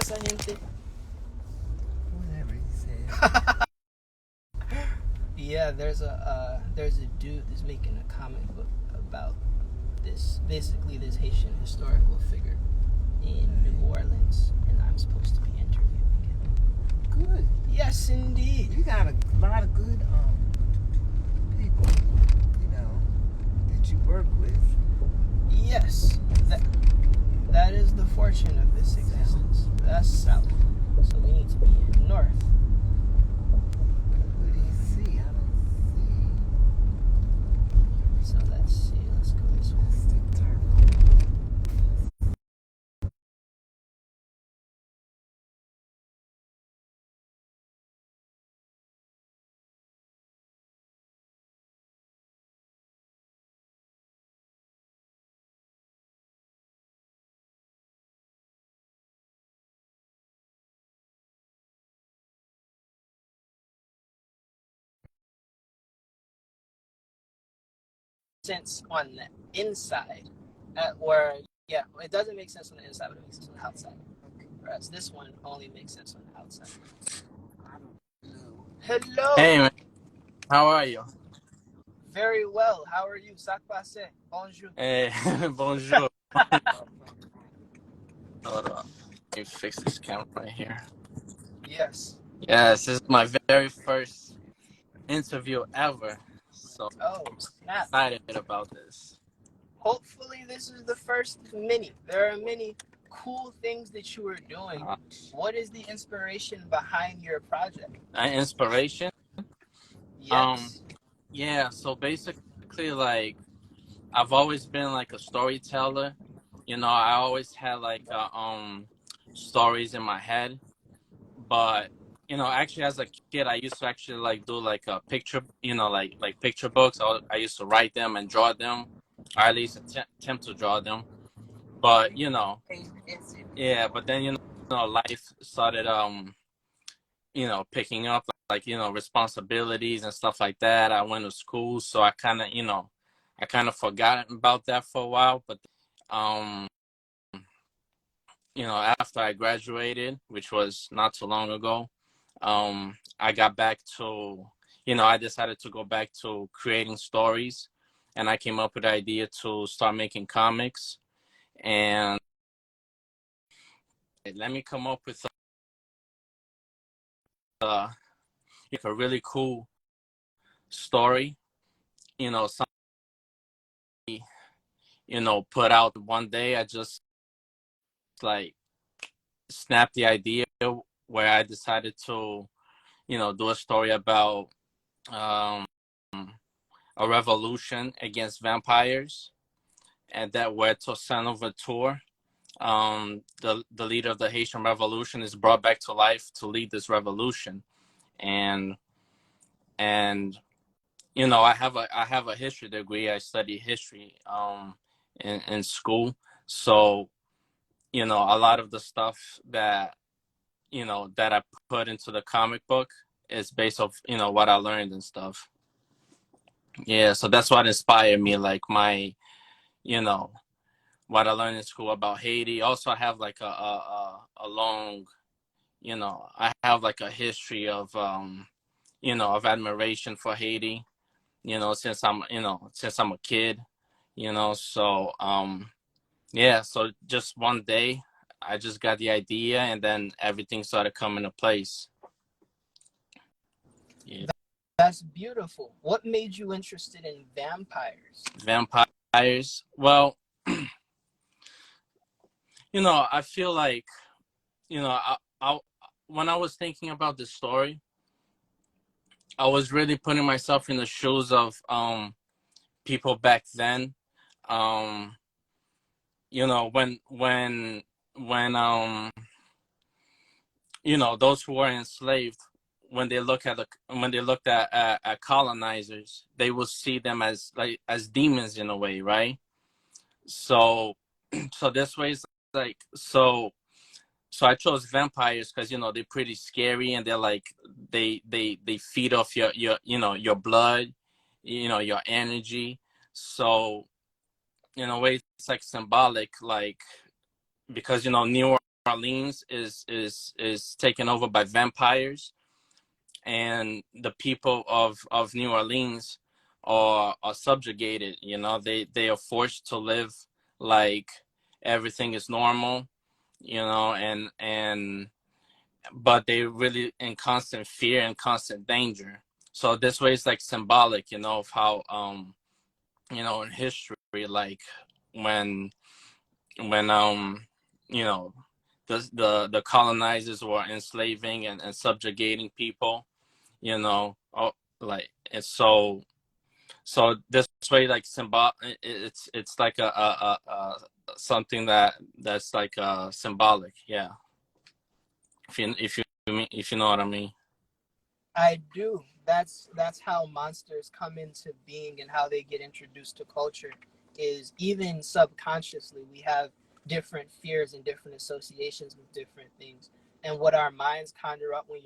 esa gente. Whatever he said. Yeah, there's a dude that's making a comic book about this, basically this Haitian historical figure in New Orleans, and I'm supposed to be interviewing him. Good. Yes, indeed. You got a lot of good people, that you work with. Yes, that is the fortune of this existence. That's south, so we need to be in north. What do you see? I don't see. So let's see. Let's go this way. Stick turtle. Sense on the inside, where it doesn't make sense on the inside, but it makes sense on the outside. Whereas this one only makes sense on the outside. Hello. Hey man, how are you? Very well. How are you? Ça passe? Bonjour. Hey, bonjour. Hold on. Let me fix this camera right here. Yes. Yes, this is my very first interview ever. So Oh, I'm snap. excited about this. Hopefully this is the first of many. There are many cool things that you are doing. What is the inspiration behind your project? Inspiration? Yes. Yeah, so basically like I've always been like a storyteller. I always had like stories in my head. But actually as a kid I used to actually like do like a picture, like picture books. I used to write them and draw them, or at least attempt to draw them. But but then life started picking up, like responsibilities and stuff like that. I went to school, so I kind of forgot about that for a while. But um after I graduated, which was not too long ago, I got back to, I decided to go back to creating stories, and I came up with the idea to start making comics. And let me come up with a really cool story, something, put out one day. I just like snapped the idea where I decided to, do a story about a revolution against vampires, and that where Toussaint Louverture, the leader of the Haitian Revolution, is brought back to life to lead this revolution. And I have a history degree. I study history in school. So a lot of the stuff that that I put into the comic book is based off what I learned and stuff. Yeah, so that's what inspired me, like my what I learned in school about Haiti. Also, I have like a long, I have like a history of of admiration for Haiti, since I'm a kid, so yeah, so just one day I just got the idea, and then everything started coming to place. Yeah. That's beautiful. What made you interested in vampires? Vampires. Well, I feel like, I when I was thinking about this story, I was really putting myself in the shoes of people back then. Um, when those who were enslaved, when they looked at colonizers, they will see them as like as demons in a way, right? So so this way is like so I chose vampires because they're pretty scary, and they're like they feed off your blood, your energy. So in a way it's like symbolic, like because New Orleans is taken over by vampires, and the people of New Orleans are subjugated. You know, they are forced to live like everything is normal. You know, and but they really in constant fear and constant danger. So this way it's like symbolic, you know, of how you know, in history, like when you know, the colonizers were enslaving and subjugating people, you know, like it's so this way like it's like a something that's like symbolic, yeah. If you know what I mean. I do. That's how monsters come into being and how they get introduced to culture. Is even subconsciously we have different fears and different associations with different things. And what our minds conjure up when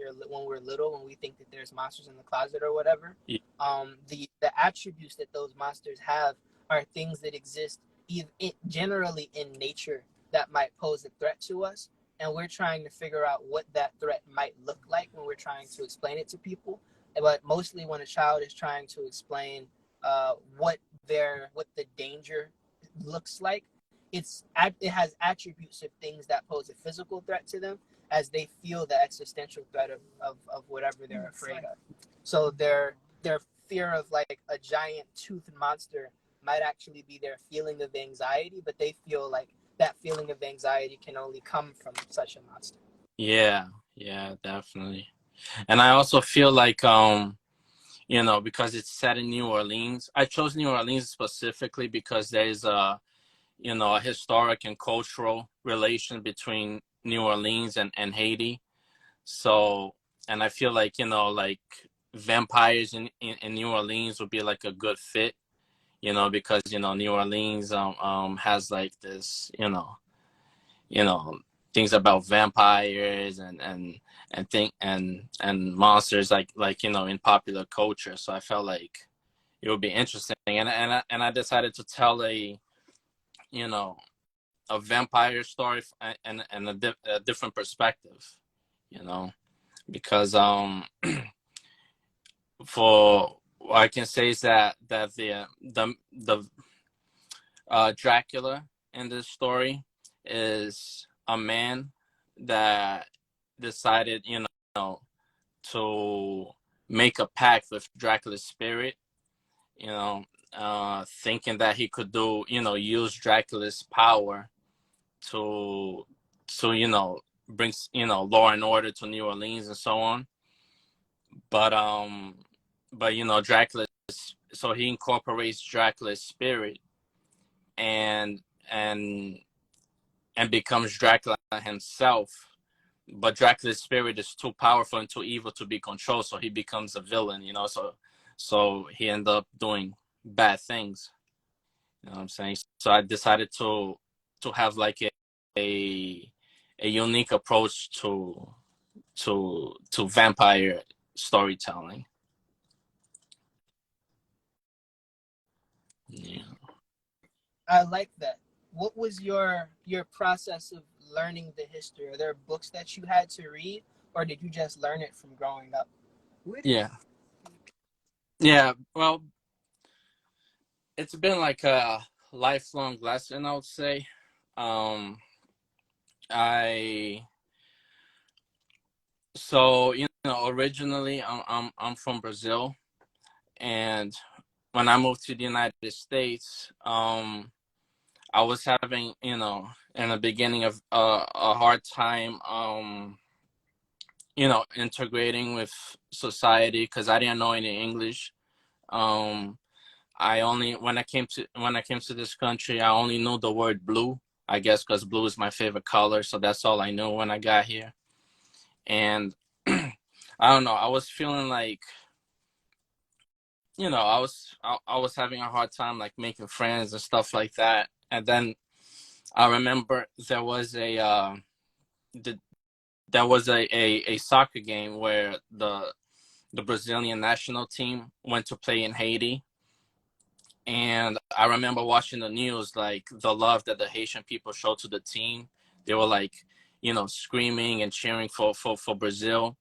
we're little, when we think that there's monsters in the closet or whatever, Yeah. The attributes that those monsters have are things that exist generally in nature that might pose a threat to us, and we're trying to figure out what that threat might look like when we're trying to explain it to people. But mostly when a child is trying to explain what the danger looks like, it has attributes of things that pose a physical threat to them as they feel the existential threat of whatever they're afraid of. So their fear of like a giant toothed monster might actually be their feeling of anxiety, but they feel like that feeling of anxiety can only come from such a monster. Yeah, yeah, definitely. And I also feel like you know, because it's set in New Orleans. I chose New Orleans specifically because there's a, you know, a historic and cultural relation between New Orleans and Haiti. So, and I feel like, you know, like vampires in New Orleans would be like a good fit, you know, because, you know, New Orleans has like this, you know, things about vampires and monsters like, you know, in popular culture. So I felt like it would be interesting, and I decided to tell you know, a vampire story and a different perspective, you know, because for what I can say is that the Dracula in this story is a man that decided, you know, to make a pact with Dracula's spirit, you know, thinking that he could do, you know, use Dracula's power to you know, bring, you know, law and order to New Orleans and so on. But you know, so he incorporates Dracula's spirit and and and becomes Dracula himself. But Dracula's spirit is too powerful and too evil to be controlled, so he becomes a villain, you know. So he ended up doing bad things. You know what I'm saying? So I decided to have like a unique approach to vampire storytelling. Yeah. I like that. What was your process of learning the history? Are there books that you had to read, or did you just learn it from growing up? Yeah. Yeah. Well, it's been like a lifelong lesson, I would say. Um, I so you know, originally I'm from Brazil, and when I moved to the United States, I was having, you know, in the beginning of a hard time, you know, integrating with society because I didn't know any English. Um, I only when I came to this country, I only knew the word blue. I guess because blue is my favorite color, so that's all I knew when I got here. And I don't know, I was feeling like, you know, I was having a hard time like making friends and stuff like that. And then I remember the, there was a soccer game where the Brazilian national team went to play in Haiti. And I remember watching the news, like the love that the Haitian people showed to the team. They were like, screaming and cheering for Brazil.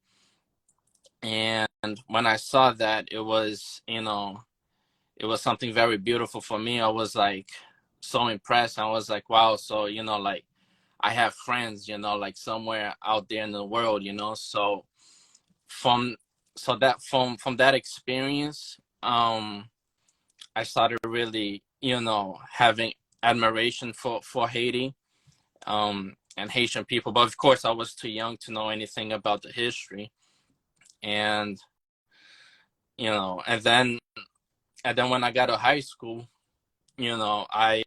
And when I saw that, it was something very beautiful for me. I was like so impressed. I was like, wow. So, like I have friends, like somewhere out there in the world, so from, from that experience, I started really, having admiration for Haiti, and Haitian people. But of course, I was too young to know anything about the history. And, and then when I got to high school, I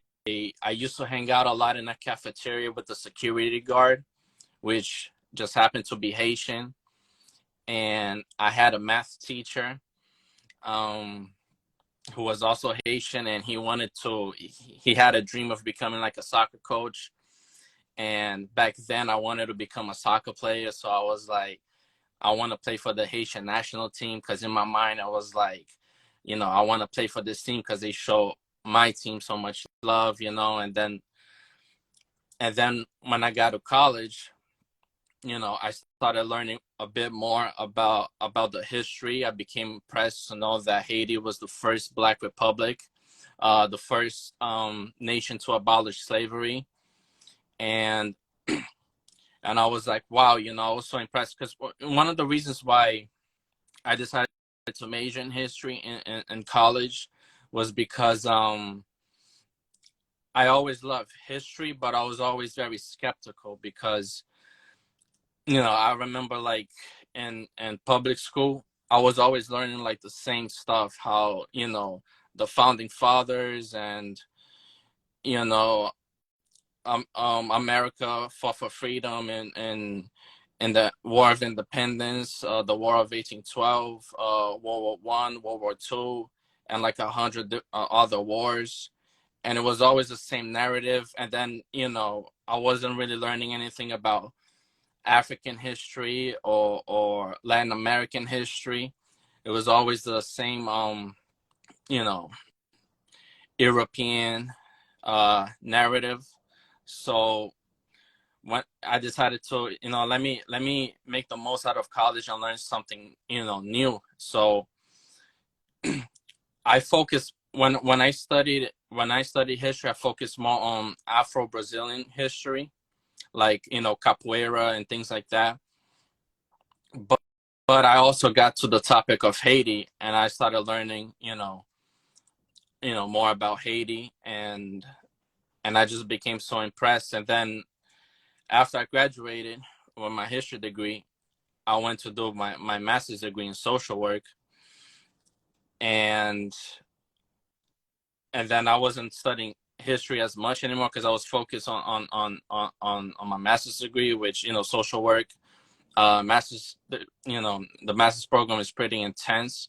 used to hang out a lot in a cafeteria with the security guard, which just happened to be Haitian. And I had a math teacher, um, who was also Haitian, and he had a dream of becoming like a soccer coach. And back then I wanted to become a soccer player. So I was like, I want to play for the Haitian national team, because in my mind I was like, I want to play for this team because they show my team so much love, and then when I got to college, I started learning a bit more about the history. I became impressed to know that Haiti was the first Black republic, the first nation to abolish slavery, and and I was like, wow, I was so impressed, because one of the reasons why I decided to major in history in college was because I always loved history, but I was always very skeptical because, I remember like in public school, I was always learning like the same stuff, how, the founding fathers and, you know, America fought for freedom in the War of Independence, the War of 1812, World War One, World War Two, and like 100 other wars. And it was always the same narrative. And then, I wasn't really learning anything about African history or Latin American history. It was always the same, you know, European narrative. So when I decided to, let me make the most out of college and learn something, new. So I focused when I studied history, I focused more on Afro-Brazilian history, like, capoeira and things like that. But I also got to the topic of Haiti, and I started learning, more about Haiti, and I just became so impressed. And then after I graduated with my history degree, I went to do my master's degree in social work, and then I wasn't studying history as much anymore because I was focused on my master's degree, which, social work, master's, the master's program is pretty intense,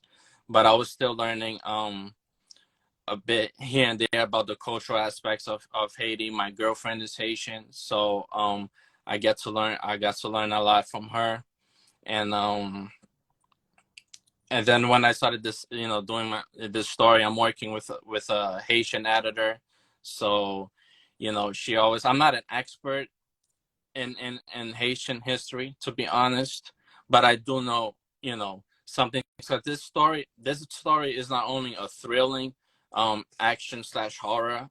but I was still learning a bit here and there about the cultural aspects of Haiti. My girlfriend is Haitian, so I got to learn a lot from her. And then when I started this, doing this story, I'm working with a Haitian editor. So, she always, I'm not an expert in Haitian history, to be honest, but I do know, something. So this story is not only a thrilling action slash horror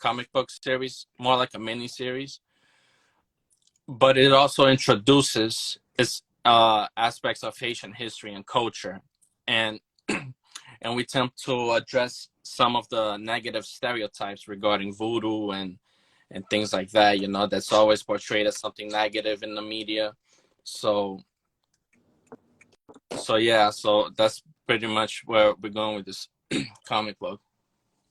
comic book series, more like a mini series, but it also introduces its aspects of Haitian history and culture, and and we attempt to address some of the negative stereotypes regarding voodoo and things like that. That's always portrayed as something negative in the media. So yeah, so that's pretty much where we're going with this comic book.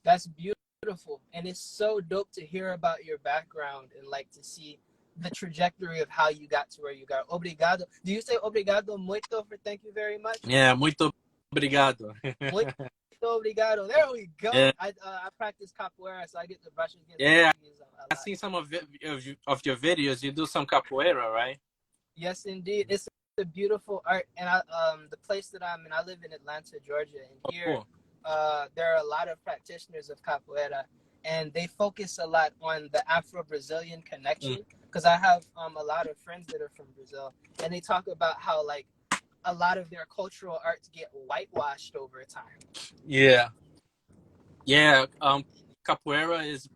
That's beautiful, and it's so dope to hear about your background and like to see the trajectory of how you got to where you got. Obrigado. Do you say obrigado muito for thank you very much? Yeah, muito obrigado. Muito obrigado. There we go. Yeah. I practice capoeira, so I get the brushes. Yeah, I've seen some of your videos. You do some capoeira, right? Yes, indeed. It's a beautiful art, and the place that I'm in, I live in Atlanta, Georgia, and here, cool. there are a lot of practitioners of capoeira, and they focus a lot on the Afro-Brazilian connection because I have a lot of friends that are from Brazil, and they talk about how like a lot of their cultural arts get whitewashed over time. Yeah, yeah. Capoeira is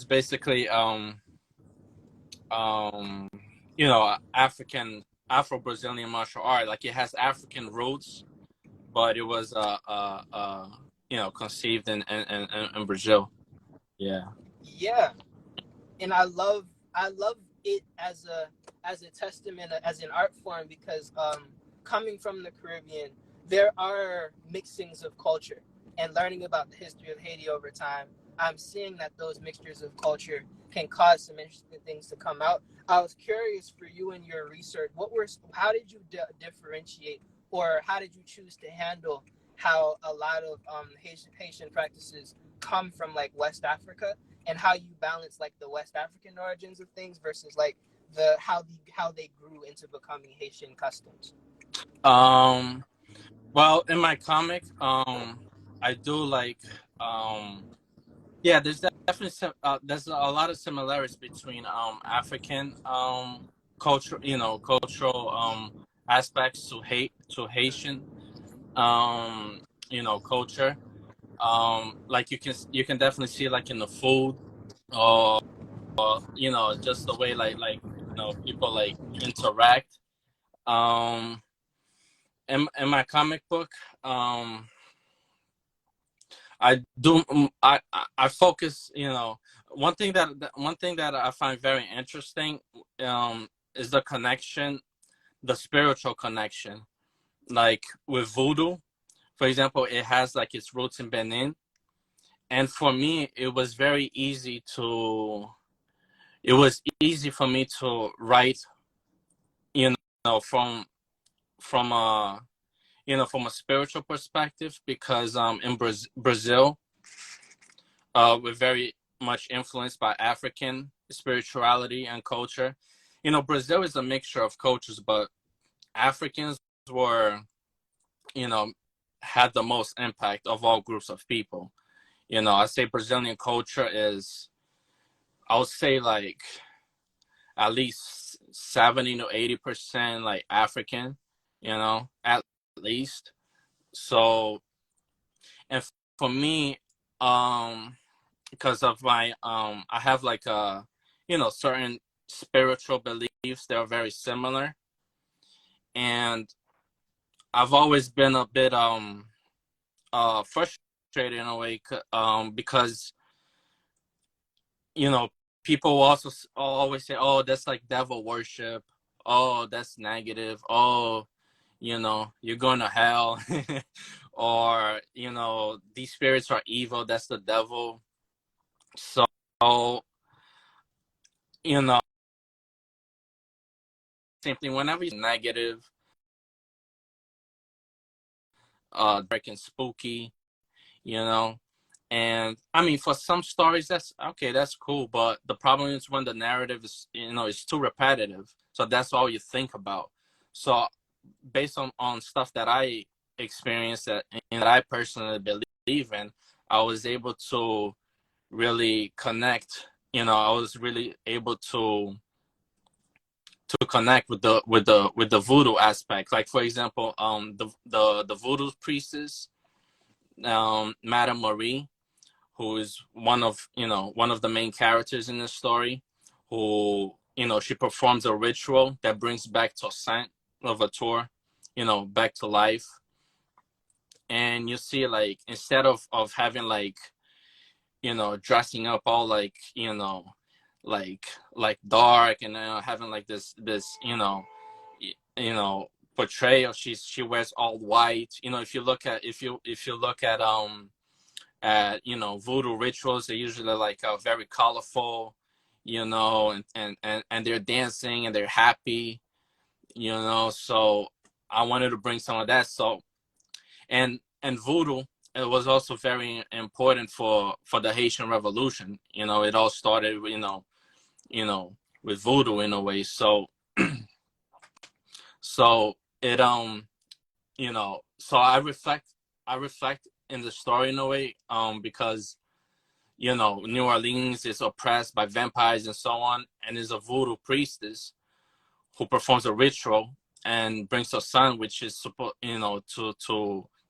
basically um African Afro Brazilian martial art. Like it has African roots, but it was conceived in Brazil. Yeah. Yeah, and I love it as a testament, as an art form, because coming from the Caribbean, there are mixings of culture, and learning about the history of Haiti over time, I'm seeing that those mixtures of culture can cause some interesting things to come out. I was curious for you in your research, how did you differentiate, or how did you choose to handle how a lot of Haitian practices come from like West Africa, and how you balance like the West African origins of things versus like how they grew into becoming Haitian customs. Um. Well, in my comic, I do like yeah. There's definitely there's a lot of similarities between African culture, cultural aspects to Haitian culture. Like you can definitely see like in the food, or just the way people like interact. Um, in my comic book, I do I focus. One thing that I find very interesting is the connection, the spiritual connection, like with voodoo. For example, it has like its roots in Benin, and for me, it was easy for me to write, you from a from a spiritual perspective, because in Brazil, we're very much influenced by African spirituality and culture. Brazil is a mixture of cultures, but Africans were, you know, had the most impact of all groups of people. I say Brazilian culture is, I would say like at least 70 to 80% like African, at least. So, and for me, because of my I have like certain spiritual beliefs that are very similar, and I've always been a bit frustrated in a way, because you know people also always say, oh, that's like devil worship, oh, that's negative, oh, you're going to hell, or these spirits are evil, that's the devil. So, you know same thing whenever you negative, dark and spooky, you know and I mean, for some stories that's okay, that's cool, but the problem is when the narrative is too repetitive, so that's all you think about. So based on stuff that I experienced, that I personally believe in, I was able to really connect. I was really able to connect with the voodoo aspect. Like, for example, the voodoo priestess, Madame Marie, who is one of the main characters in the story, who she performs a ritual that brings back Toussaint Louverture, back to life. And you see, like, instead of having like dressing up all like like dark, and having like this portrayal, she wears all white. If you look at voodoo rituals, they're usually like very colorful, and they're dancing and they're happy, so I wanted to bring some of that. So, and voodoo, it was also very important for the Haitian Revolution. It all started with voodoo in a way. So it so I reflect in the story in a way, because you know, New Orleans is oppressed by vampires and so on, and is a voodoo priestess who performs a ritual and brings her son, which is supposed, you know, to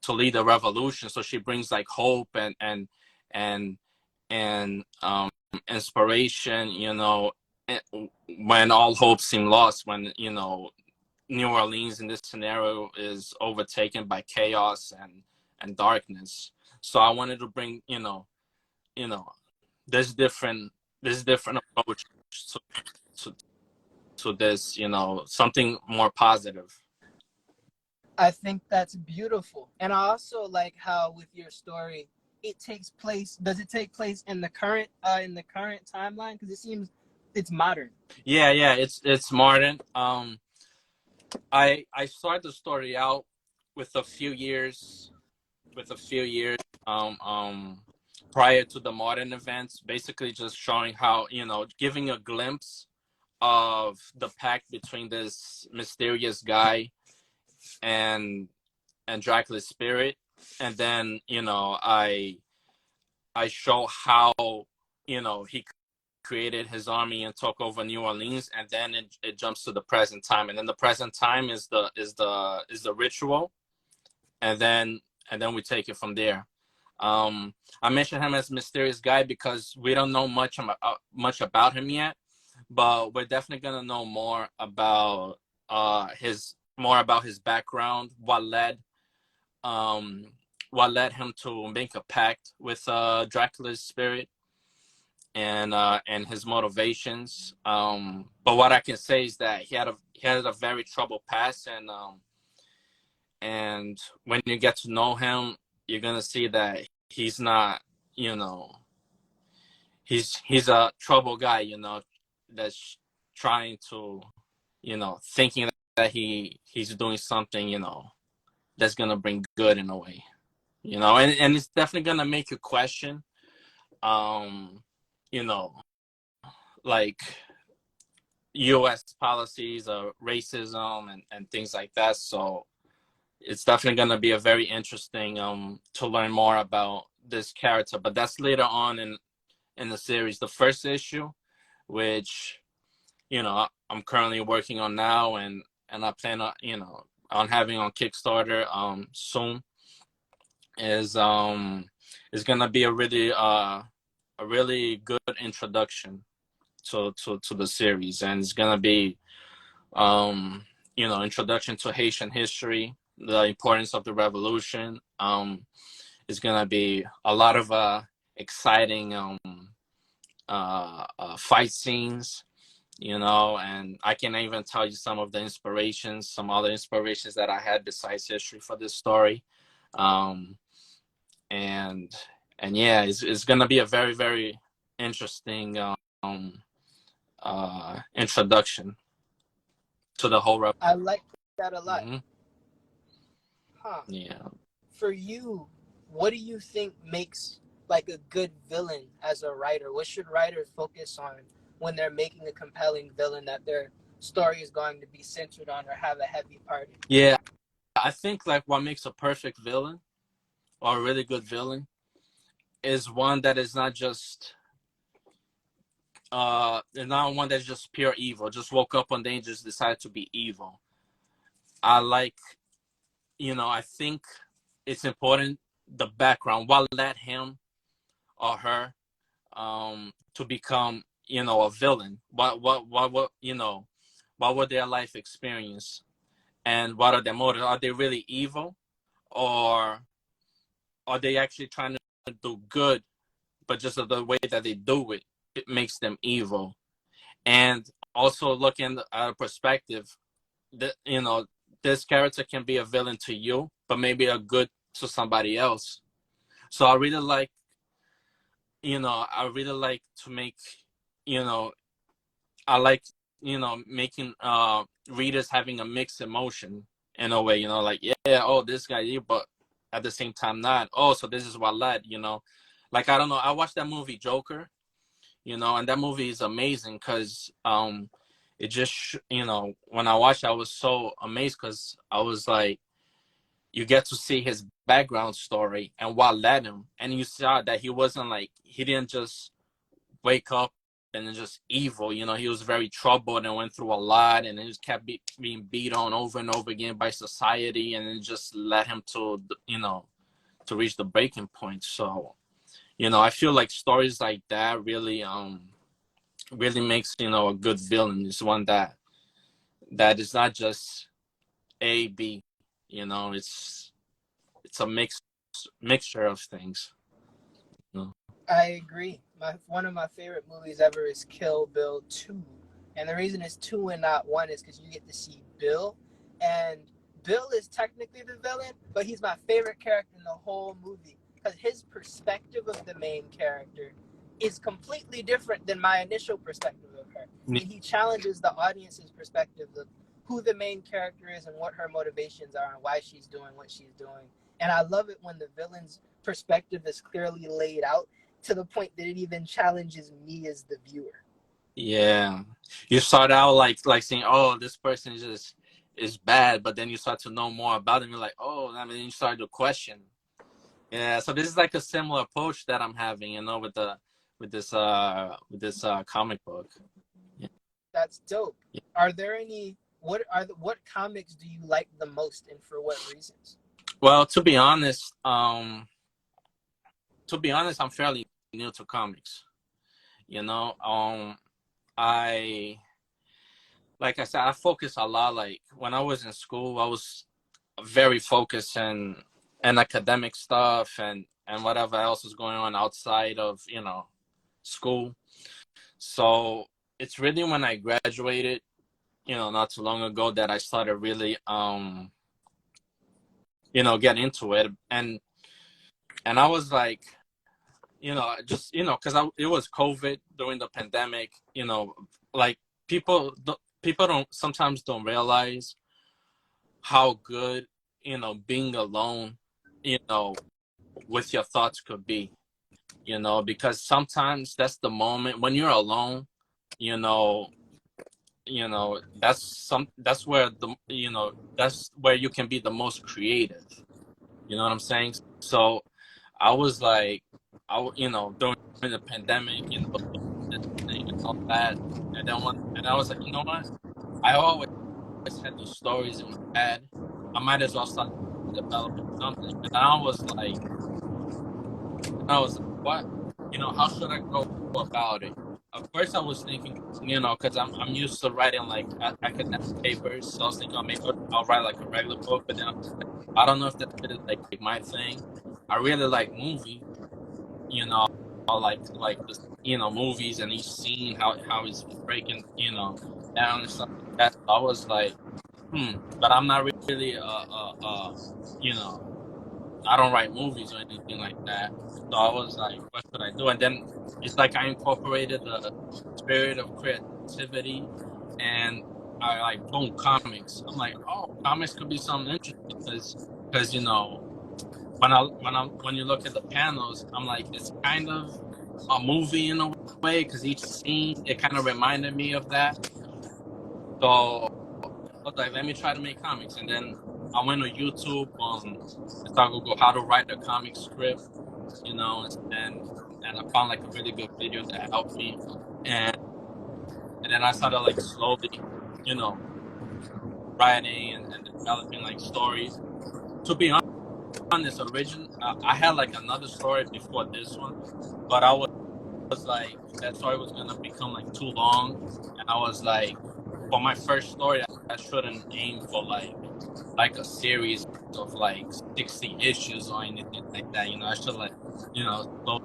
lead a revolution. So she brings like hope and and inspiration, you know, when all hope seemed lost, when, you know, New Orleans in this scenario is overtaken by chaos and darkness. So I wanted to bring, you know, this different approach to, to to this, you know, something more positive. I think that's beautiful. And I also like how with your story it takes place, does it take place in the current timeline, because it seems it's modern. Yeah, it's modern. I start the story out with a few years with a few years um um prior to the modern events, basically just showing how, you know, giving a glimpse of the pact between this mysterious guy and Dracula's spirit. And then, you know, I show how, you know, he created his army and took over New Orleans, and then it jumps to the present time, and then the present time is the ritual, and then we take it from there. I mentioned him as mysterious guy because we don't know much about him yet, but we're definitely gonna know more about his background, um, what led him to make a pact with Dracula's spirit, and his motivations. But what I can say is that he had a very troubled past, and when you get to know him, you're gonna see that he's not, you know, he's a troubled guy, you know, that's trying to, you know, thinking that he's doing something, you know, that's gonna bring good in a way, you know, and it's definitely gonna make you question, um, you know, like U.S. policies of racism and things like that. So it's definitely going to be a very interesting to learn more about this character. But that's later on in the series. The first issue, which, you know, I'm currently working on now, and I plan on, you know, on having on Kickstarter soon, is going to be a really good introduction to the series, and it's gonna be, you know, introduction to Haitian history, the importance of the revolution. It's gonna be a lot of exciting fight scenes, you know, and I can even tell you some other inspirations that I had besides history for this story. um, and yeah, it's gonna be a very, very interesting introduction to the whole rep. I like that a lot. Mm-hmm. Huh. Yeah. For you, what do you think makes like a good villain as a writer? What should writers focus on when they're making a compelling villain that their story is going to be centered on or have a heavy part in? Yeah, I think like what makes a perfect villain or a really good villain is one that is not one that's just pure evil, just woke up one day and just decided to be evil. I like, you know, I think it's important the background, what led him or her to become, you know, a villain. What you know, what were their life experience, and what are their motives? Are they really evil, or are they actually trying to do good, but just the way that they do it, it makes them evil? And also looking at a perspective that, you know, this character can be a villain to you, but maybe a good to somebody else. So I really like to make, you know, I like, you know, making readers having a mixed emotion in a way, you know, like, yeah, oh, this guy, but at the same time not. Oh, so this is what led, you know. Like, I don't know, I watched that movie Joker, you know, and that movie is amazing because it just, you know, when I watched it, I was so amazed because I was like, you get to see his background story and what led him, and you saw that he wasn't like, he didn't just wake up and then just evil. You know, he was very troubled and went through a lot, and it just kept being beat on over and over again by society, and it just led him to, you know, to reach the breaking point. So, you know, I feel like stories like that really really makes, you know, a good villain. It's one that is not just A, B. You know, it's a mixture of things. You know? I agree. One of my favorite movies ever is Kill Bill 2. And the reason it's 2 and not 1 is because you get to see Bill. And Bill is technically the villain, but he's my favorite character in the whole movie. Because his perspective of the main character is completely different than my initial perspective of her. And he challenges the audience's perspective of who the main character is and what her motivations are and why she's doing what she's doing. And I love it when the villain's perspective is clearly laid out to the point that it even challenges me as the viewer. Yeah, you start out like saying, "Oh, this person is bad," but then you start to know more about them. You're like, "Oh," I mean, you start to question. Yeah, so this is like a similar approach that I'm having, you know, with this comic book. Yeah. That's dope. Yeah. Are there any what comics do you like the most, and for what reasons? Well, to be honest, I'm fairly new to comics. You know, like I said, I focus a lot. Like when I was in school, I was very focused in academic stuff and whatever else was going on outside of, you know, school. So it's really when I graduated, you know, not too long ago, that I started really, you know, get into it. And I was like, you know, just, you know, because it was COVID during the pandemic, you know, like people sometimes don't realize how good, you know, being alone, you know, with your thoughts could be, you know, because sometimes that's the moment when you're alone, you know, that's where that's where you can be the most creative. You know what I'm saying? So I was like, you know, during the pandemic, you know, this thing and all that, and I was like, you know what? I always had these stories in my head. I might as well start developing something. And I was like, what? You know, how should I go about it? At first, I was thinking, you know, because I'm used to writing like academic papers, so I was thinking, oh, maybe I'll write like a regular book. But then I don't know if that's really like my thing. I really like movie, you know, like the, you know, movies and each scene, how he's breaking, you know, down and stuff like that. So I was like, but I'm not really you know, I don't write movies or anything like that. So I was like, what should I do? And then it's like I incorporated the spirit of creativity, and I like, boom, comics. I'm like, oh, comics could be something interesting because you know, when you look at the panels, I'm like, it's kind of a movie in a way, because each scene, it kind of reminded me of that. So I was like, let me try to make comics. And then I went on YouTube and started Google how to write a comic script, you know, and I found like a really good video that helped me. And then I started like slowly, you know, writing and developing like stories. To be honest, I had like another story before this one, but I was like, that story was gonna become like too long, and I was like, for my first story, I shouldn't aim for like a series of like 60 issues or anything like that. You know, I should like, you know, slow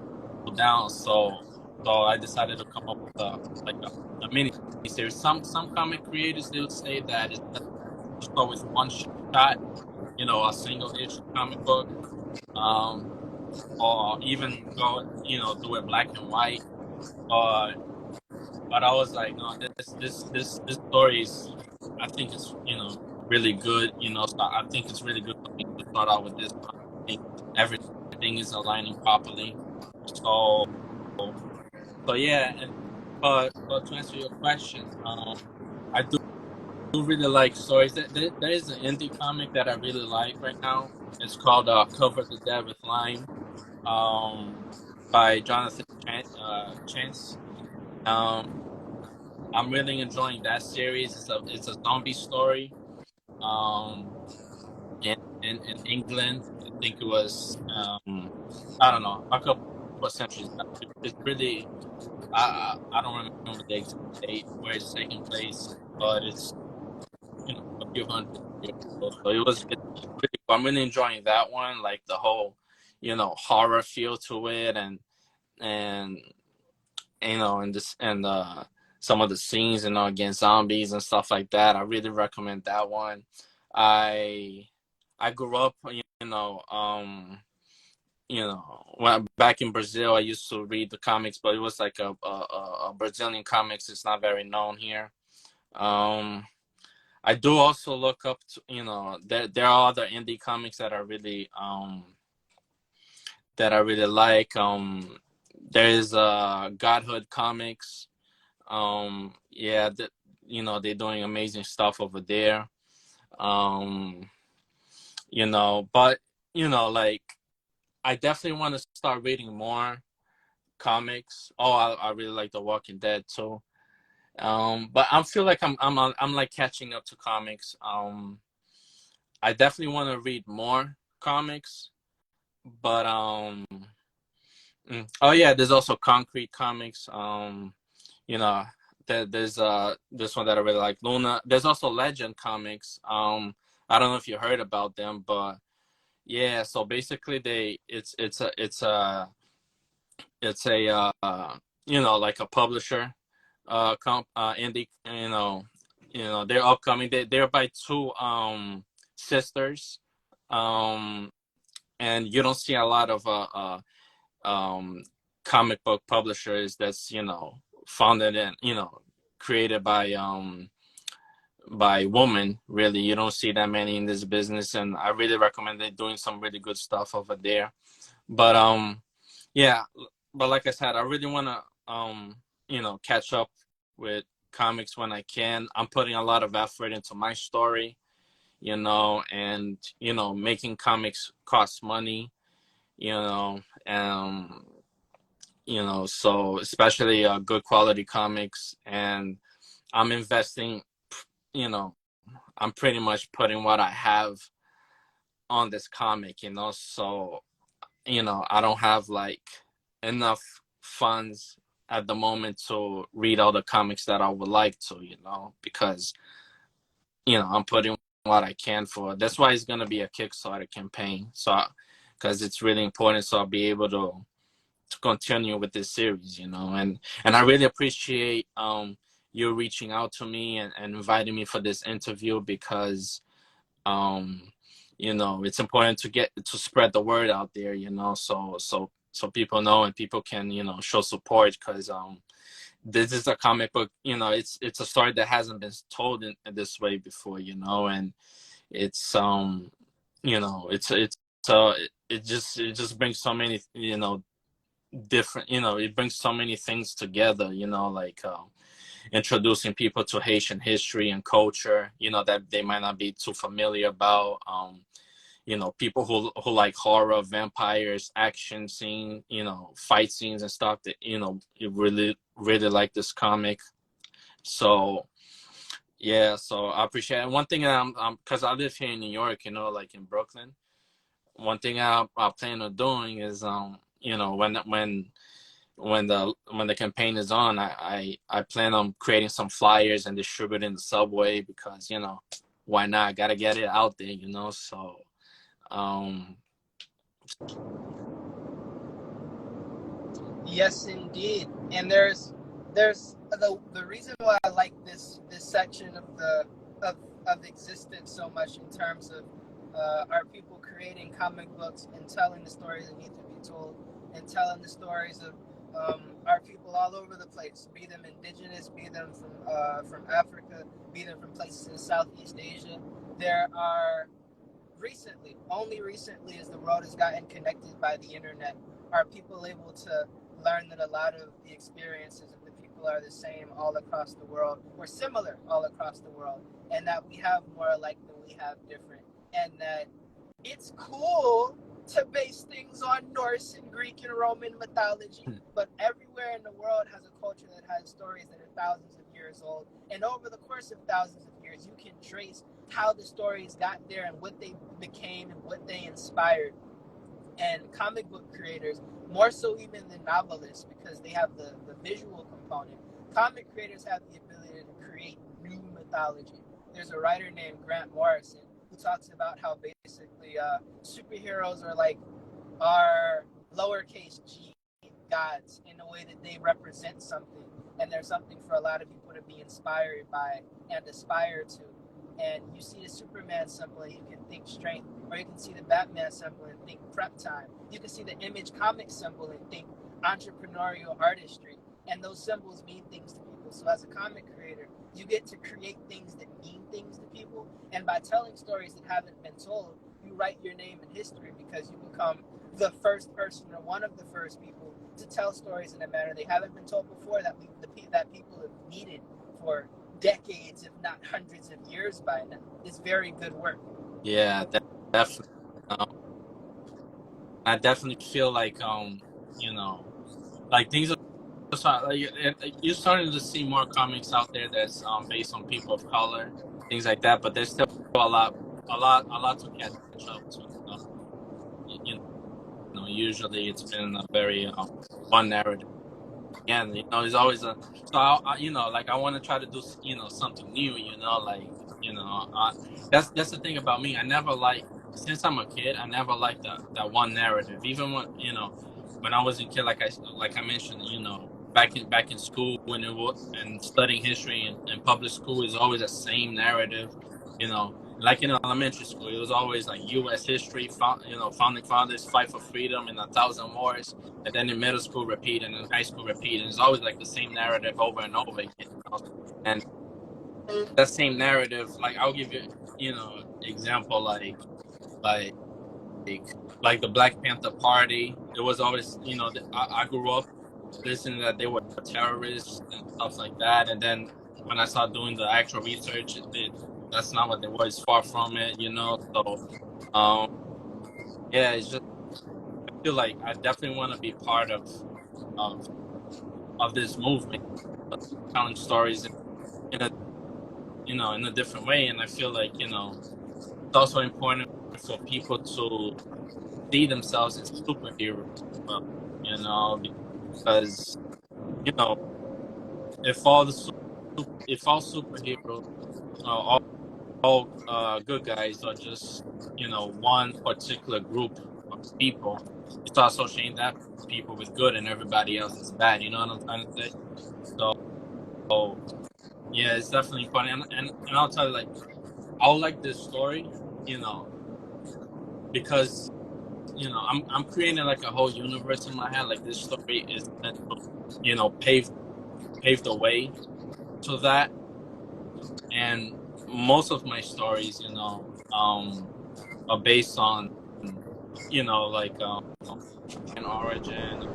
down. So I decided to come up with a mini series. Some comic creators, they would say that it's better to start with one shot, you know, a single issue comic book, or even go, you know, do it black and white. But I was like, no, this story is, I think it's, you know, really good. You know, so I think it's really good for me to start out with this. I think everything is aligning properly. So yeah, but to answer your question, I do really like stories. There is an indie comic that I really like right now. It's called "Cover the Dead with Lime," um, by Jonathan Chance. Um, I'm really enjoying that series. It's a zombie story. Um, in England, I think it was I don't know, a couple of centuries back. It's really I don't remember the exact date where it's taking place, but it's a few hundred years ago. So it's really cool. I'm really enjoying that one, like the whole horror feel to it, and and this and some of the scenes against zombies and stuff like that. I really recommend that one. I I grew up when back in Brazil. I used to read the comics, but it was like a Brazilian comics. It's not very known here. um I do also look up to, there are other indie comics that I really like. There is Godhood Comics. Yeah, they're doing amazing stuff over there. Um, but like I definitely want to start reading more comics. Oh, I really like The Walking Dead too. But I feel like I'm like catching up to comics. I definitely want to read more comics, but oh yeah, there's also Concrete Comics. You know, there's this one that I really like, Luna. There's also Legend Comics. I don't know if you heard about them, but yeah. So basically, it's a like a publisher, indie. They're upcoming. They're by two sisters, um, and you don't see a lot of um comic book publishers that's founded and created by women. Really, you don't see that many in this business, and I really recommend they doing some really good stuff over there. But yeah, but like I said, I really want to catch up with comics when I can. I'm putting a lot of effort into my story, and making comics cost money, you know um so especially good quality comics. And I'm investing, you know I'm pretty much putting what I have on this comic, so I don't have like enough funds at the moment to read all the comics that I would like to, because I'm putting what I can for. That's why it's gonna be a Kickstarter campaign. So, because it's really important, so I'll be able to continue with this series, and I really appreciate you reaching out to me and inviting me for this interview, because um it's important to get to spread the word out there, so people know and people can show support, because this is a comic book, it's a story that hasn't been told in this way before, and it's it's it just brings so many different, it brings so many things together, like introducing people to Haitian history and culture, that they might not be too familiar about. People who like horror, vampires, action scene, fight scenes and stuff, that you really really like this comic. So yeah, so I appreciate it. One thing that I'm because I live here in New York, like in Brooklyn. One thing I plan on doing is when the campaign is on, I plan on creating some flyers and distributing the subway, because why not? I gotta get it out there, So um Yes, indeed. And there's the reason why I like this section of the of existence so much, in terms of our people creating comic books and telling the stories that need to be told, and telling the stories of our people all over the place, be them indigenous, be them from Africa, be them from places in Southeast Asia. There are only recently, as the world has gotten connected by the internet, are people able to learn that a lot of the experiences of the people people are the same all across the world, or similar all across the world, and that we have more alike than we have different, and that it's cool to base things on Norse and Greek and Roman mythology, but everywhere in the world has a culture that has stories that are thousands of years old. And over the course of thousands of years, you can trace how the stories got there and what they became and what they inspired. And comic book creators, more so even than novelists, because they have the visual component, comic creators have the ability to create new mythology. There's a writer named Grant Morrison who talks about how basically superheroes are like our lowercase g gods in the way that they represent something, and there's something for a lot of people to be inspired by and aspire to. And you see the Superman symbol and you can think strength, or you can see the Batman symbol and think prep time. You can see the Image comic symbol and think entrepreneurial artistry, and those symbols mean things to people. So as a comic creator, you get to create things that mean things to people, and by telling stories that haven't been told, you write your name in history, because you become the first person or one of the first people to tell stories in a manner they haven't been told before, that people have needed for decades, if not hundreds of years by now. It's very good work. Yeah, definitely. I definitely feel like like things are like you're starting to see more comics out there that's based on people of color, things like that. But there's still a lot to catch up to. You usually it's been a very one narrative. Again, there's always a like I want to try to do something new. Like that's the thing about me. I never since I'm a kid, I never liked that one narrative. Even when I was a kid, like I mentioned, back in school when and studying history in public school is always the same narrative. Like in elementary school, it was always like U.S. history, founding fathers fight for freedom in 1,000 wars. And then in middle school, repeat, and in high school, repeat. And it's always like the same narrative over and over again. And that same narrative, like I'll give you, example like the Black Panther Party. It was always, I grew up listening that they were terrorists and stuff like that. And then when I started doing the actual research, that's not what they were. It's far from it, So, yeah, it's just I feel like I definitely want to be part of this movement, telling stories in a in a different way. And I feel like it's also important for people to see themselves as superheroes, because if all superheroes, all good guys are just one particular group of people, you start associating that people with good and everybody else is bad. You know what I'm trying to say? So yeah, it's definitely important. And I'll tell you, like, I'll like this story, because I'm creating like a whole universe in my head. Like this story is meant to pave the way to that. And most of my stories are based on like an origin,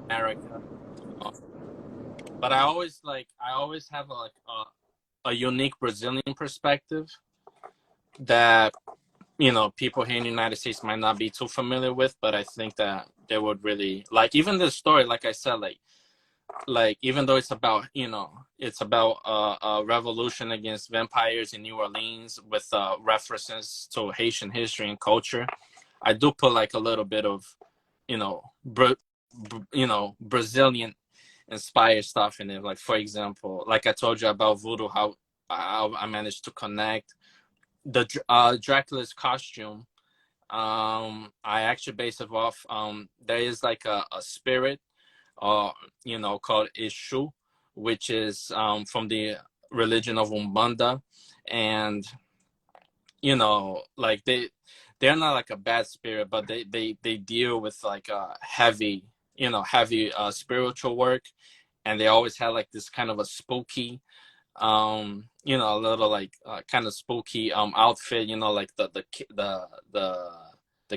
America. But I always have a unique Brazilian perspective that people here in the United States might not be too familiar with, but I think that they would really like. Even the story, like I said, like even though it's about a revolution against vampires in New Orleans with references to Haitian history and culture, I do put like a little bit of Brazilian inspired stuff in it. Like, for example, like I told you about voodoo, how I managed to connect the Dracula's costume. I actually based it off. There is like a spirit, called Ishu, which is from the religion of Umbanda, and like they're not like a bad spirit, but they deal with like heavy spiritual work, and they always had like this kind of a spooky a little like kind of spooky outfit, like the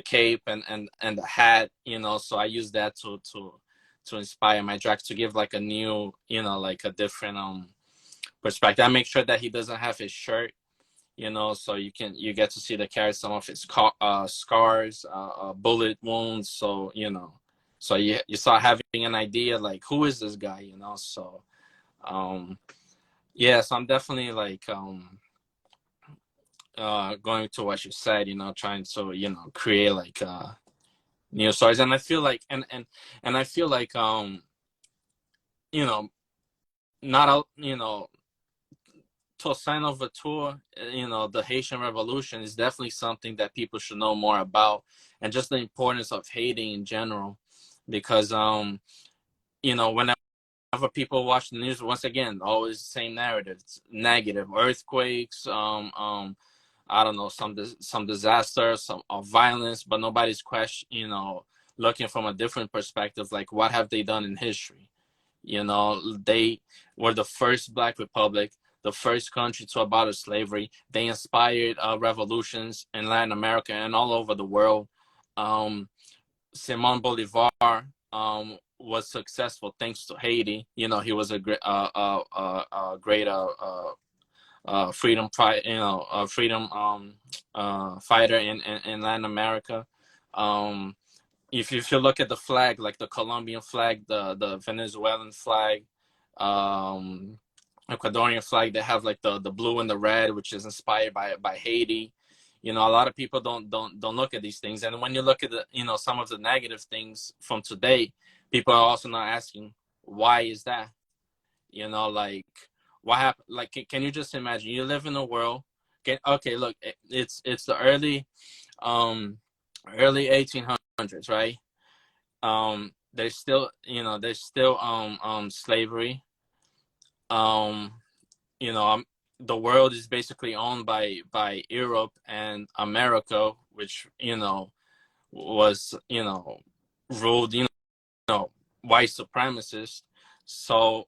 cape and the hat, so I use that to to inspire my tracks, to give like a new, like a different perspective. I make sure that he doesn't have his shirt, so you get to see the carry some of his scars, bullet wounds. So so you start having an idea like, who is this guy, So yeah, so I'm definitely like going to what you said, trying to create like new stories. And I feel like and I feel like you know not a Toussaint Louverture, the Haitian Revolution is definitely something that people should know more about, and just the importance of Haiti in general, because whenever people watch the news, once again, always the same narrative. It's negative earthquakes, I don't know, some disaster, some of violence, but nobody's looking from a different perspective, like what have they done in history? They were the first Black republic, the first country to abolish slavery. They inspired revolutions in Latin America and all over the world. Simon Bolivar was successful thanks to Haiti. He was a great, freedom fight, freedom fighter in Latin America. If you look at the flag, like the Colombian flag, the Venezuelan flag, Ecuadorian flag, they have like the blue and the red, which is inspired by Haiti. A lot of people don't look at these things, and when you look at the some of the negative things from today, people are also not asking, why is that? Like, what happened? Like, can you just imagine? You live in a world. Okay, look, it's the early 1800s, right? There's still slavery. The world is basically owned by Europe and America, which was ruled white supremacists. So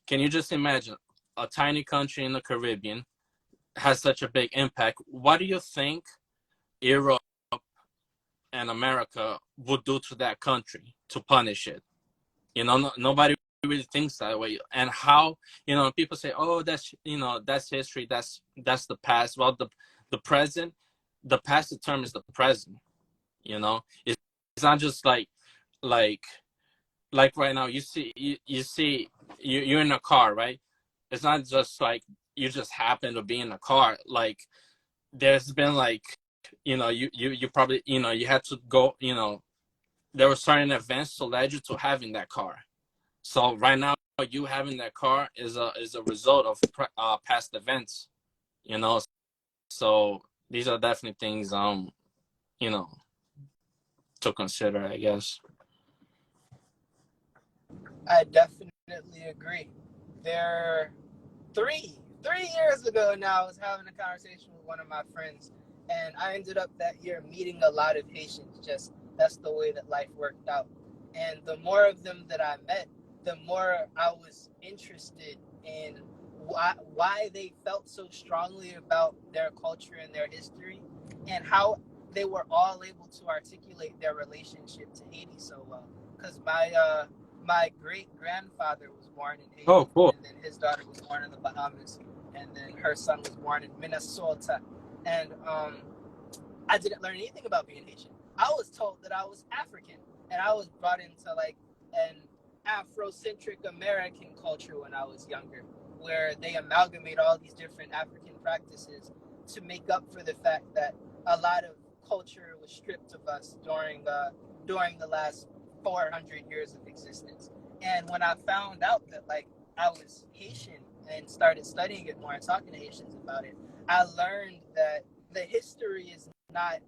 can you just imagine a tiny country in the Caribbean has such a big impact? What do you think Europe and America would do to that country to punish it? Nobody really thinks that way. And how, people say, oh, that's history, that's the past. Well, the present, the past determines the present. It's not just like right now, you're in a car, right? It's not just like you just happen to be in a car. Like, there's been like, you probably, you had to go, there were certain events to lead you to having that car. So right now, you having that car is a result of past events, So these are definitely things to consider, I guess. I definitely agree. There, three years ago now, I was having a conversation with one of my friends, and I ended up that year meeting a lot of Haitians. Just that's the way that life worked out. And the more of them that I met, the more I was interested in why they felt so strongly about their culture and their history, and how they were all able to articulate their relationship to Haiti so well. Because my great grandfather was born in Haiti, Oh, cool. and then his daughter was born in the Bahamas, and then her son was born in Minnesota. And I didn't learn anything about being Haitian. I was told that I was African, and I was brought into like an Afrocentric American culture when I was younger, where they amalgamate all these different African practices to make up for the fact that a lot of culture was stripped of us during the last 400 years of existence. And when I found out that like I was Haitian and started studying it more and talking to Haitians about it, I learned that the history is not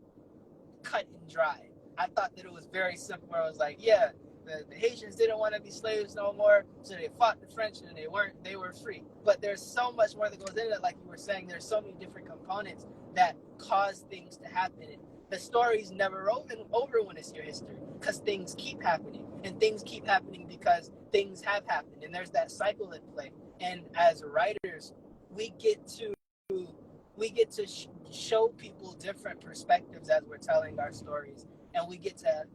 cut and dry. I thought that it was very simple. Where I was like, yeah, the Haitians didn't want to be slaves no more, so they fought the French and they were free. But there's so much more that goes into it. Like you were saying, there's so many different components that cause things to happen. And the story's never over when it's your history, because things keep happening, and things keep happening because things have happened, and there's that cycle at play. And as writers, we get to show people different perspectives as we're telling our stories, and we get to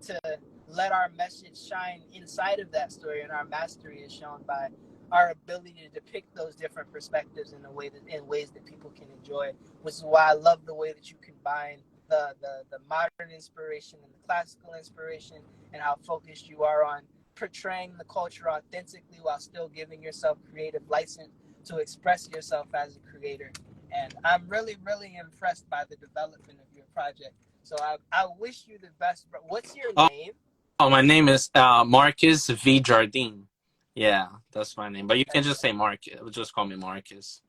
let our message shine inside of that story, and our mastery is shown by our ability to depict those different perspectives in a way that in ways that people can enjoy. Which is why I love the way that you combine the modern inspiration and the classical inspiration, and how focused you are on portraying the culture authentically while still giving yourself creative license to express yourself as a creator. And I'm really, really impressed by the development of your project. So I wish you the best. What's your name? Oh, my name is Marcus V. Jardine. Yeah, that's my name. But you can just say Marcus. Just call me Marcus.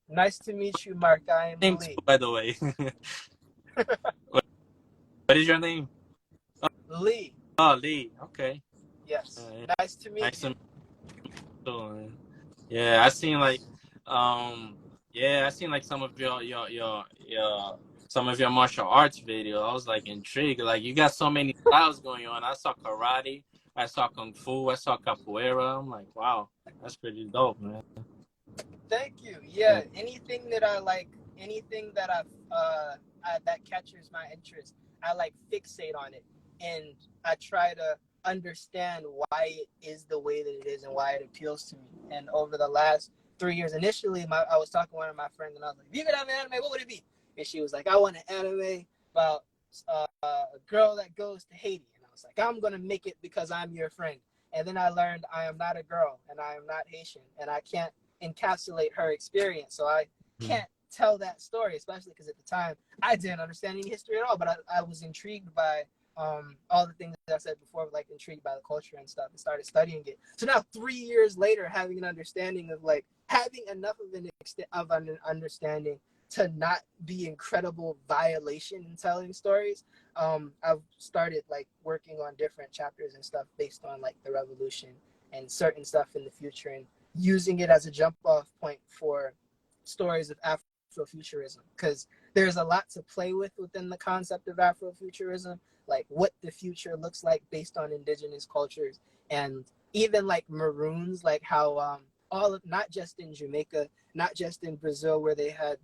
Nice to meet you, Mark. I am Name Lee. too, by the way. What is your name? Lee. Oh, Lee. Okay. Yes. Yeah. Nice to meet Nice to you. meet you. Yeah, I seen like I seen like some of your some of your martial arts video. I was like intrigued. Like you got so many styles going on. I saw karate, I saw kung fu, I saw capoeira. I'm like, wow, that's pretty dope, man. Thank you. Yeah, anything that I like, anything that that catches my interest, I like fixate on it, and I try to understand why it is the way that it is and why it appeals to me. And over the last 3 years, initially, I was talking to one of my friends, and I was like, "If you could have an anime, what would it be?" And she was like, "I want an anime about a girl that goes to Haiti." And I was like, "I'm gonna make it because I'm your friend." And then I learned I am not a girl, and I am not Haitian, and I can't encapsulate her experience. So I can't tell that story, especially because at the time I didn't understand any history at all. But I was intrigued by all the things that I said before, like intrigued by the culture and stuff, and started studying it. So now 3 years later, having an understanding of like having enough of an understanding to not be incredible violation in telling stories. I've started like working on different chapters and stuff based on like the revolution and certain stuff in the future, and using it as a jump off point for stories of Afrofuturism, because there's a lot to play with within the concept of Afrofuturism, like what the future looks like based on indigenous cultures, and even like maroons, like how all of, not just in Jamaica, not just in Brazil where they had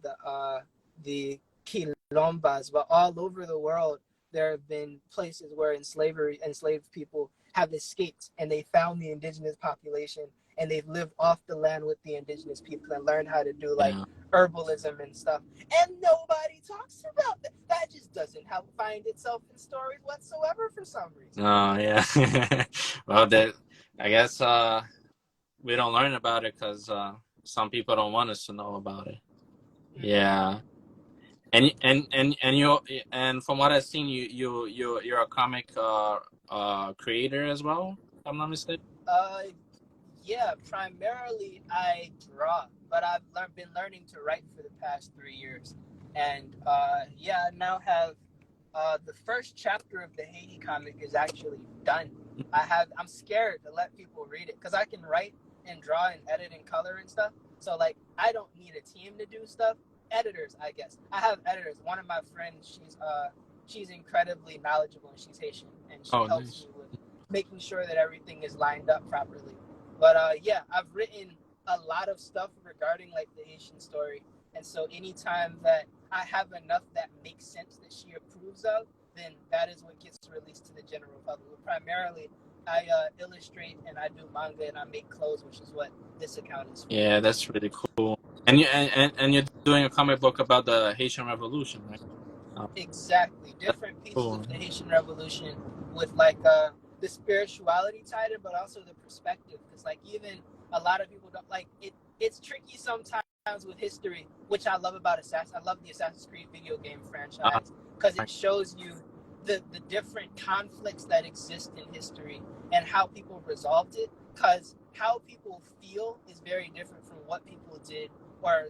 the quilombas, but all over the world there have been places where enslaved people have escaped, and they found the indigenous population, and they've lived off the land with the indigenous people and learned how to do like herbalism and stuff. And nobody talks about that. That just doesn't find itself in stories whatsoever for some reason. Oh yeah. Well, I guess we don't learn about it because some people don't want us to know about it. Yeah. And from what I've seen, you're a comic creator as well, if I'm not mistaken. Yeah, primarily I draw, but I've been learning to write for the past 3 years, and yeah, I now have the first chapter of the Haiti comic is actually done. I'm scared to let people read it because I can write and draw and edit and color and stuff. So like I don't need a team to do stuff. Editors, I guess. I have editors. One of my friends, she's incredibly knowledgeable, and she's Haitian, and she helps me with making sure that everything is lined up properly. But yeah, I've written a lot of stuff regarding like the Haitian story, and so anytime that I have enough that makes sense that she approves of, then that is what gets released to the general public. But primarily, I illustrate and I do manga and I make clothes, which is what this account is for. Yeah, that's really cool. And you're doing a comic book about the Haitian Revolution, right? Exactly. Different pieces Cool. of the Haitian Revolution with like the spirituality tied in, but also the perspective. Because like even a lot of people don't like it. It's tricky sometimes with history, which I love about Assassin. I love the Assassin's Creed video game franchise because it shows you the different conflicts that exist in history and how people resolved it. Because how people feel is very different from what people did, or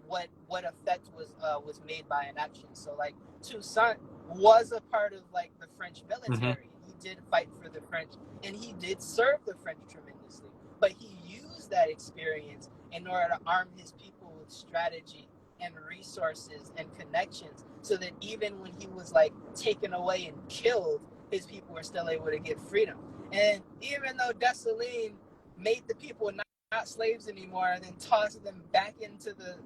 what effect was made by an action. So like Toussaint was a part of like the French military. He did fight for the French, and he did serve the French tremendously. But he used that experience in order to arm his people with strategy and resources and connections, so that even when he was like taken away and killed, his people were still able to get freedom. And even though Dessalines made the people not slaves anymore, and then tossed them back into the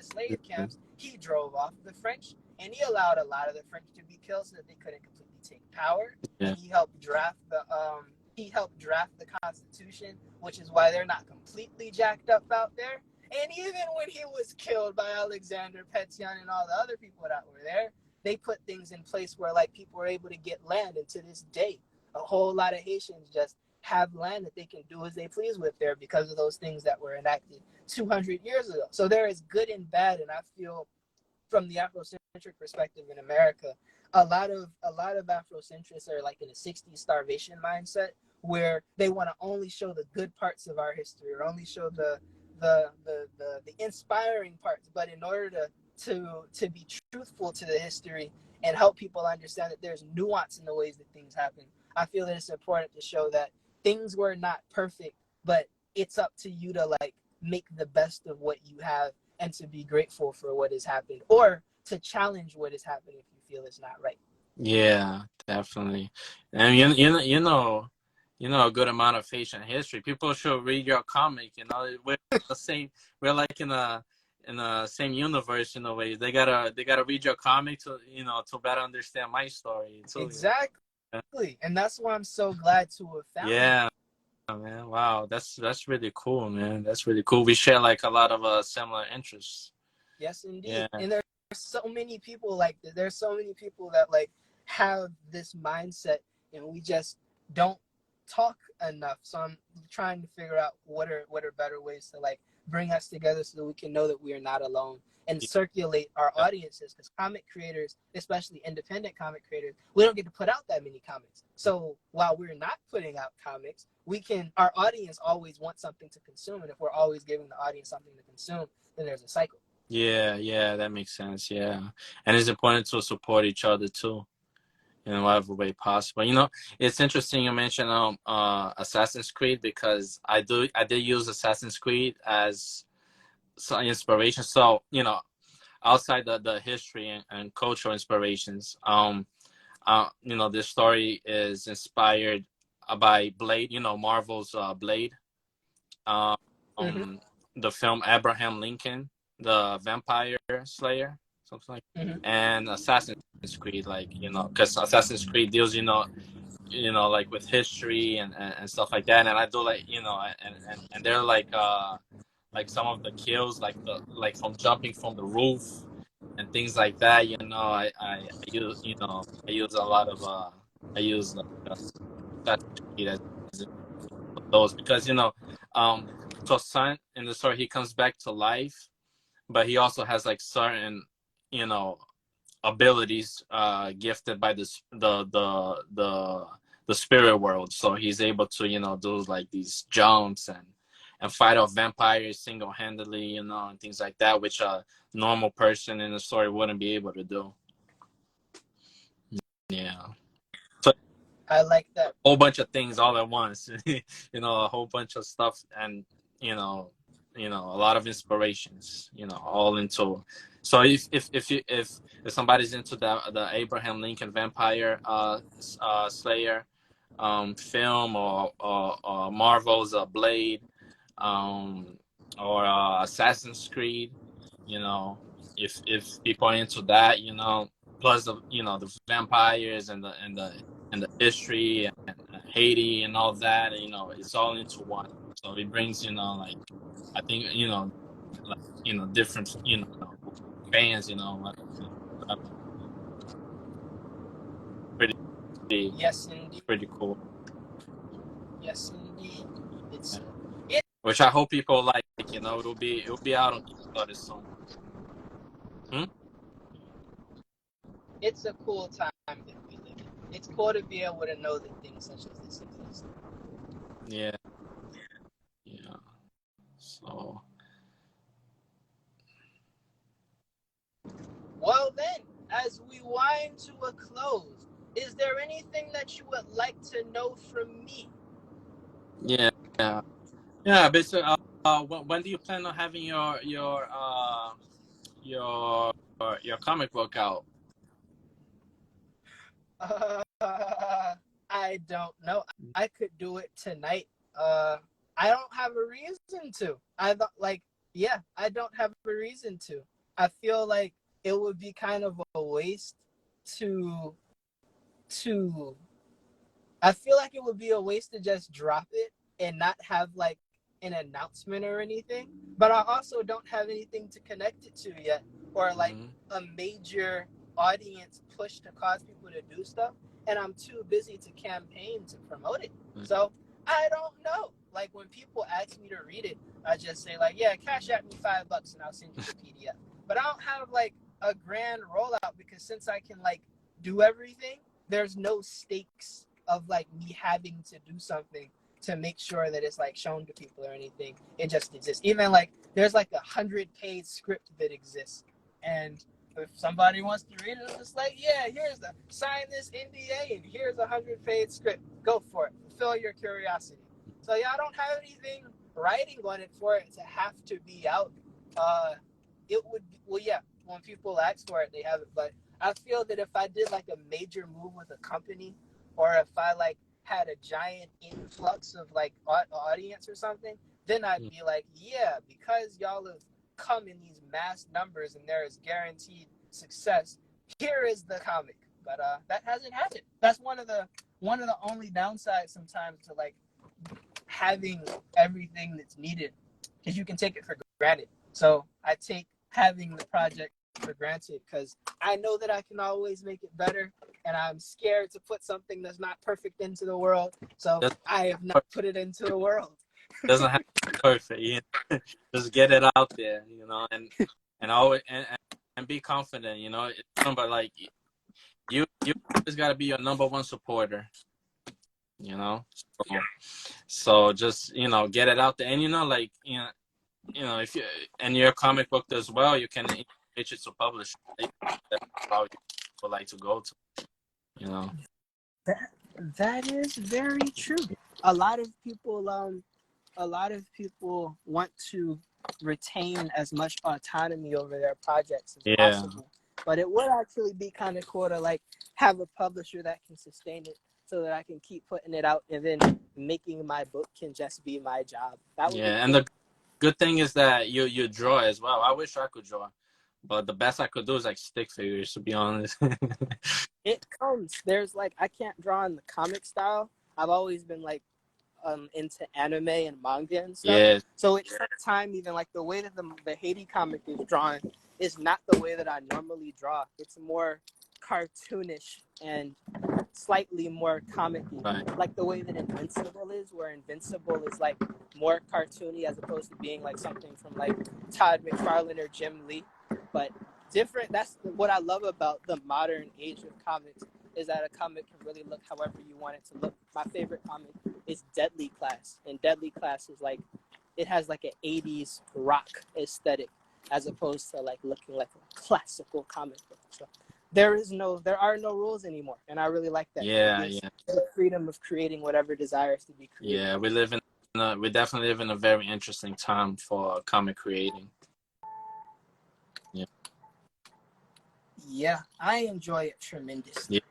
slave camps, he drove off the French, and he allowed a lot of the French to be killed so that they couldn't completely take power, Yeah. and he helped draft the Constitution, which is why they're not completely jacked up out there. And even when he was killed by Alexander Petion and all the other people that were there, they put things in place where like people were able to get land, and to this day, a whole lot of Haitians just have land that they can do as they please with there because of those things that were enacted 200 years ago. So there is good and bad, and I feel from the Afrocentric perspective in America, a lot of Afrocentrists are like in a 60s starvation mindset where they want to only show the good parts of our history or only show the inspiring parts. But in order to be truthful to the history and help people understand that there's nuance in the ways that things happen, I feel that it's important to show that things were not perfect, but it's up to you to like make the best of what you have and to be grateful for what has happened, or to challenge what has happened if you feel it's not right. Yeah, definitely. And you know a good amount of Haitian history. People should read your comic. You know, we're the same. We're like in a same universe in a way. They gotta read your comic to to better understand my story too. Exactly, and that's why I'm so glad to have found you. Yeah, man. Wow, that's really cool, man. That's really cool. We share like a lot of similar interests. Yes, indeed. Yeah. And there's so many people like that. There's so many people that like have this mindset, and we just don't talk enough. So I'm trying to figure out what are better ways to like bring us together so that we can know that we are not alone and circulate our audiences, because comic creators, especially independent comic creators, we don't get to put out that many comics. So while we're not putting out comics, our audience always wants something to consume, and if we're always giving the audience something to consume, then there's a cycle. Yeah, that makes sense. Yeah, and it's important to support each other too, in whatever way possible. It's interesting you mentioned Assassin's Creed, because I did use Assassin's Creed as some inspiration. So outside the history and cultural inspirations, this story is inspired by Blade. Marvel's Blade. Um, Mm-hmm. the film Abraham Lincoln, the Vampire Slayer, something like, Mm-hmm. and Assassin's Creed, like because Assassin's Creed deals, like with history and stuff like that, and I do like and they're like some of the kills, like from jumping from the roof and things like that. I use I use a lot of I use Assassin's Creed as those, because so son in the story, he comes back to life, but he also has like certain you know abilities gifted by the spirit world, so he's able to do like these jumps and fight off vampires single-handedly, and things like that, which a normal person in the story wouldn't be able to do. Yeah, so I like that. a whole bunch of things all at once. A whole bunch of stuff, and a lot of inspirations, all into. So if somebody's into the Abraham Lincoln Vampire Slayer film, or Marvel's Blade, or Assassin's Creed, if people are into that, plus the vampires and the history and Haiti and all that, it's all into one. So it brings, like, I think, like, different, fans, pretty, Yes, indeed. pretty cool. Yes, indeed. It's Which I hope people like, it'll be out on Kickstarter soon. it's a cool time that we live in. It's cool to be able to know that things such as this exist. Yeah. So. Well then, as we wind to a close, is there anything that you would like to know from me? Yeah. Basically, when do you plan on having your comic book out? I don't know. I could do it tonight. I don't have a reason to. I don't have a reason to. I feel like it would be kind of a waste to to, I feel like it would be a waste to just drop it and not have like an announcement or anything. But I also don't have anything to connect it to yet, or like a major audience push to cause people to do stuff. And I'm too busy to campaign to promote it. So I don't know. Like when people ask me to read it, I just say like, yeah, cash at me $5 and I'll send you the PDF. But I don't have like a grand rollout because since I can like do everything, there's no stakes of like me having to do something to make sure that it's like shown to people or anything. It just exists. Even like there's like 100-page script that exists, and if somebody wants to read it, it's like, yeah, here's the sign this NDA, and here's a 100-page script. Go for it. Fulfill your curiosity. So yeah, I don't have anything writing on it for it to have to be out. It would well, yeah. When people ask for it, they have it. But I feel that if I did like a major move with a company, or if I like had a giant influx of like audience or something, then I'd be like, yeah, because y'all have come in these mass numbers and there is guaranteed success, here is the comic. But that hasn't happened. That's one of the only downsides sometimes to like having everything that's needed, because you can take it for granted. So I take having the project for granted because I know that I can always make it better, and I'm scared to put something that's not perfect into the world. So I have not put it into the world. Doesn't have to be perfect. You know? Just get it out there, you know, and always and be confident. You know, but like you just gotta be your number one supporter. You know, so just get it out there, and like if you and your comic book does well, you can pitch it to publish. That's how you would like to go to. You know. That is very true. A lot of people want to retain as much autonomy over their projects as possible. But it would actually be kind of cool to like have a publisher that can sustain it, so that I can keep putting it out, and then making my book can just be my job. That would be cool. And the good thing is that you draw as well. I wish I could draw, but the best I could do is like stick figures, to be honest. It comes. There's like, I can't draw in the comic style. I've always been like into anime and manga and stuff. Yeah. So it took time. Even like the way that the Haiti comic is drawn is not the way that I normally draw. It's more cartoonish and slightly more comic-y. Right. Like the way that Invincible is, where Invincible is like more cartoony as opposed to being like something from like Todd McFarlane or Jim Lee. But different. That's what I love about the modern age of comics, is that a comic can really look however you want it to look. My favorite comic is Deadly Class, and Deadly Class is like, it has like an 80s rock aesthetic as opposed to like looking like a classical comic book. So there are no rules anymore, and I really like that. Yeah. The freedom of creating whatever desires to be created. Yeah, we definitely live in a very interesting time for comic creating. Yeah, I enjoy it tremendously.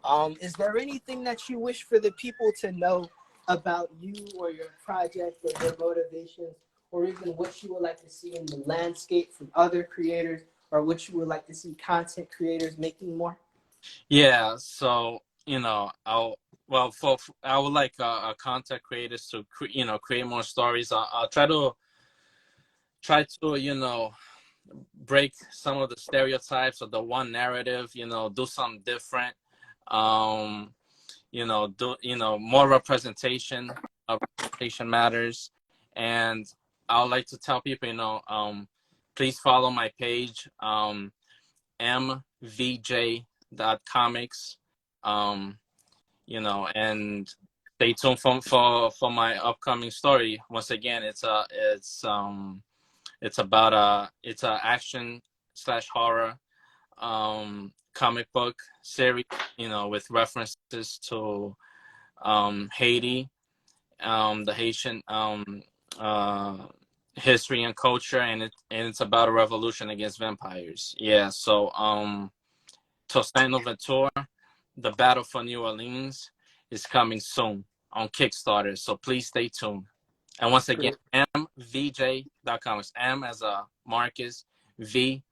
Yeah. Is there anything that you wish for the people to know about you or your project or your motivations, or even what you would like to see in the landscape from other creators, or what you would like to see content creators making more? Yeah, so I would like content creators to create more stories. I'll try to break some of the stereotypes of the one narrative. Do something different. More representation. Representation matters, and I would like to tell people, please follow my page, mvj.comics, and stay tuned for my upcoming story. Once again, it's a action/horror comic book series, with references to Haiti, the Haitian history and culture, and it's about a revolution against vampires. Yeah, so Toussaint Louverture, The Battle for New Orleans, is coming soon on Kickstarter, so please stay tuned. And once again, mvj.com. It's M as a Marcus, V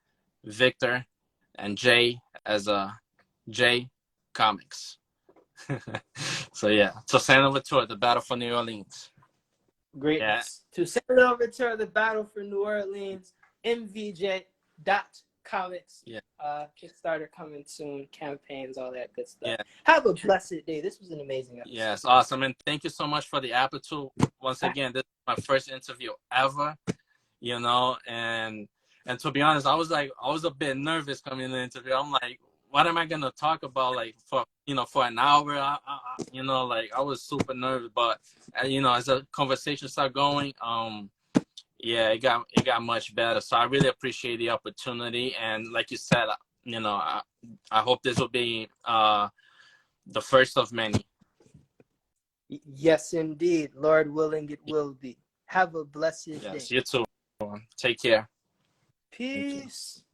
Victor, and J as a J Comics. So yeah, to San Salvatore, the battle for New Orleans. Greatness. To send it over to the Battle for New Orleans, MVJ.comics. Yeah. Kickstarter coming soon, campaigns, all that good stuff. Yeah. Have a blessed day. This was an amazing episode. Yes, awesome. And thank you so much for the opportunity. Once again, this is my first interview ever, you know, and to be honest, I was a bit nervous coming in the interview. I'm like, what am I going to talk about? Like for an hour, you know, like I was super nervous, but you know, as the conversation started going, yeah, it got much better. So I really appreciate the opportunity. And like you said, you know, I hope this will be the first of many. Yes, indeed. Lord willing, it will be. Have a blessed day. Yes, you too. Take care. Peace.